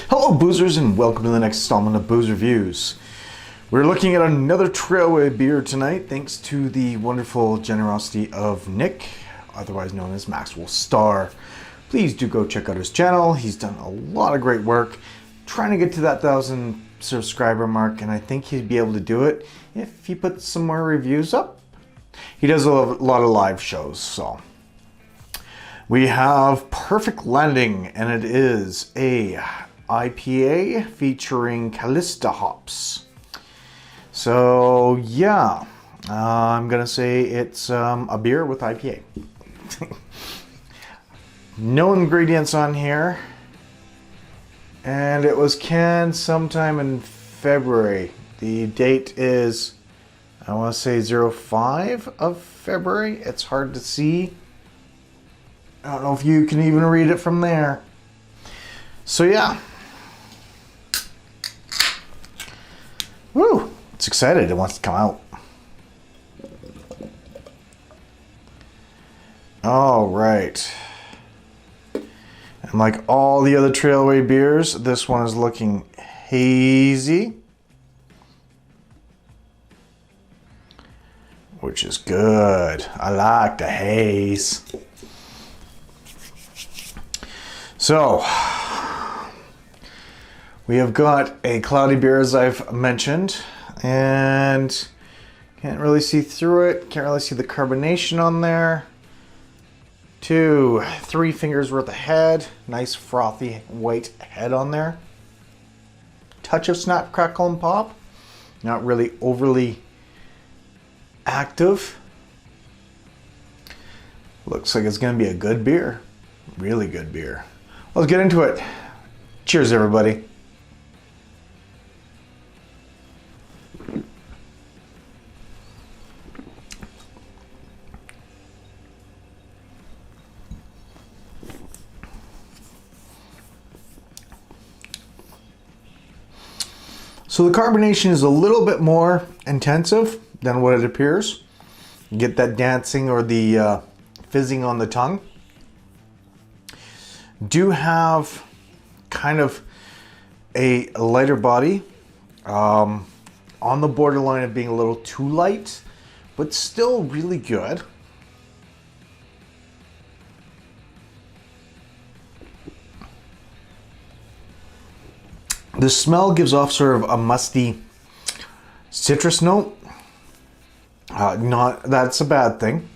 Hello boozers and welcome to the next installment of Booze Reviews. We're looking at another Trailway beer tonight thanks to the wonderful generosity of Nick, otherwise known as Maxwell Starr. Please do go check out his channel. He's done a lot of great work trying to get to that 1,000 subscriber mark, and I think he'd be able to do it if he puts some more reviews up. He does a lot of live shows, so. We have Perfect Landing, and it is a IPA featuring Callista hops. So yeah, I'm gonna say it's a beer with IPA. No ingredients on here, and it was canned sometime in February. The date is, I want to say 05 of February. It's hard to see. I don't know if you can even read it from there. So yeah. Woo! It's excited. It wants to come out. All right. And like all the other Trailway beers, this one is looking hazy, which is good. I like the haze. So, we have got a cloudy beer, as I've mentioned, and can't really see through it. Can't really see the carbonation on there. 2, 3 fingers worth of head. Nice frothy white head on there. Touch of snap, crackle, and pop. Not really overly active. Looks like it's going to be a good beer. Really good beer. Let's get into it. Cheers, everybody. So the carbonation is a little bit more intensive than what it appears. You get that dancing or the fizzing on the tongue. Do have kind of a lighter body, on the borderline of being a little too light, but still really good. The smell gives off sort of a musty citrus note. Not that's a bad thing.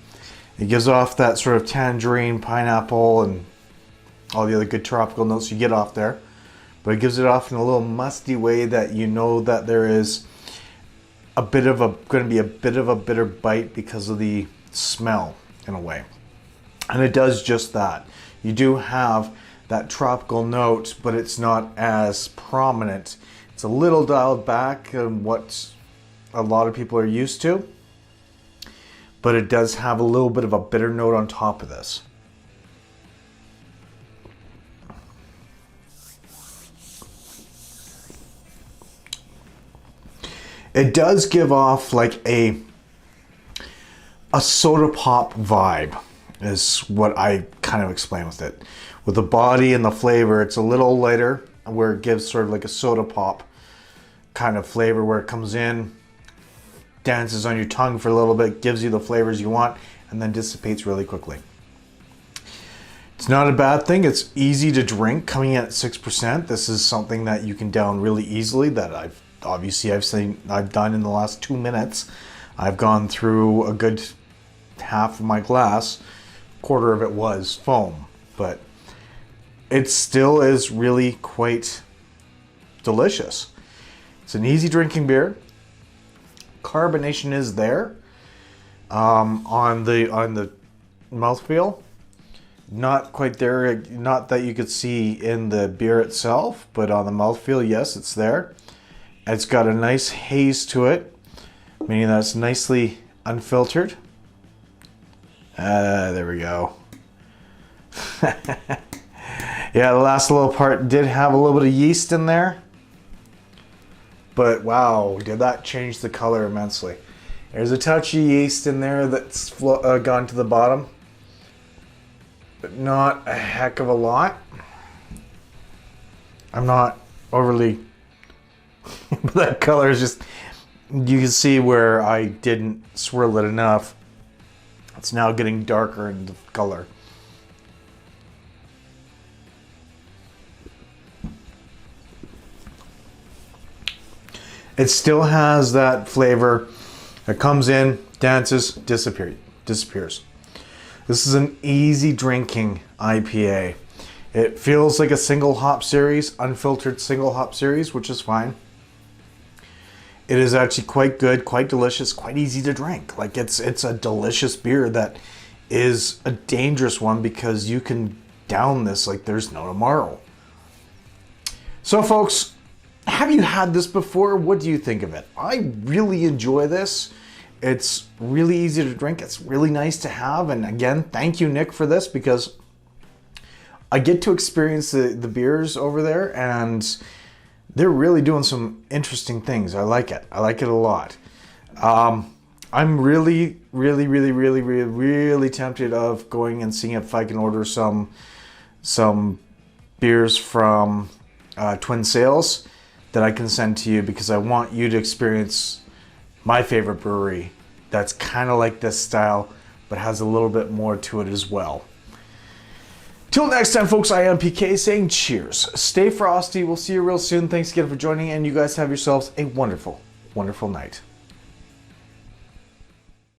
It gives off that sort of tangerine, pineapple, and all the other good tropical notes you get off there. But it gives it off in a little musty way that you know that there is going to be a bit of a bitter bite because of the smell in a way. And it does just that. You do have that tropical note, but it's not as prominent. It's a little dialed back on what a lot of people are used to. But it does have a little bit of a bitter note on top of this. It does give off like a soda pop vibe, is what I kind of explain with it. With the body and the flavor, it's a little lighter, where it gives sort of like a soda pop kind of flavor, where it comes in, dances on your tongue for a little bit, gives you the flavors you want, and then dissipates really quickly. It's not a bad thing. It's easy to drink, coming in at 6%. This is something that you can down really easily, that I've done in the last 2 minutes. I've gone through a good half of my glass. Quarter of it was foam, but it still is really quite delicious. It's an easy drinking beer. Carbonation is there on the mouthfeel. Not quite there, not that you could see in the beer itself, but on the mouthfeel, yes, it's there. It's got a nice haze to it, meaning that it's nicely unfiltered. There we go. Yeah, the last little part did have a little bit of yeast in there. But wow, did that change the color immensely. There's a touch of yeast in there that's gone to the bottom. but not a heck of a lot. I'm not overly, that color is just, you can see where I didn't swirl it enough. It's now getting darker in the color. It still has that flavor that comes in, dances, disappears. This is an easy drinking IPA. It feels like a single hop series, unfiltered single hop series, which is fine. It is actually quite good, quite delicious, quite easy to drink. Like it's a delicious beer that is a dangerous one because you can down this like there's no tomorrow. So folks, have you had this before? What do you think of it? I really enjoy this. It's really easy to drink. It's really nice to have. And again, thank you, Nick, for this because I get to experience the beers over there and they're really doing some interesting things. I like it. I like it a lot. I'm really tempted of going and seeing if I can order some beers from Twin Sails that I can send to you because I want you to experience my favorite brewery that's kind of like this style but has a little bit more to it as well. Till next time, folks, I am PK saying cheers. Stay frosty. We'll see you real soon. Thanks again for joining, and you guys have yourselves a wonderful, wonderful night.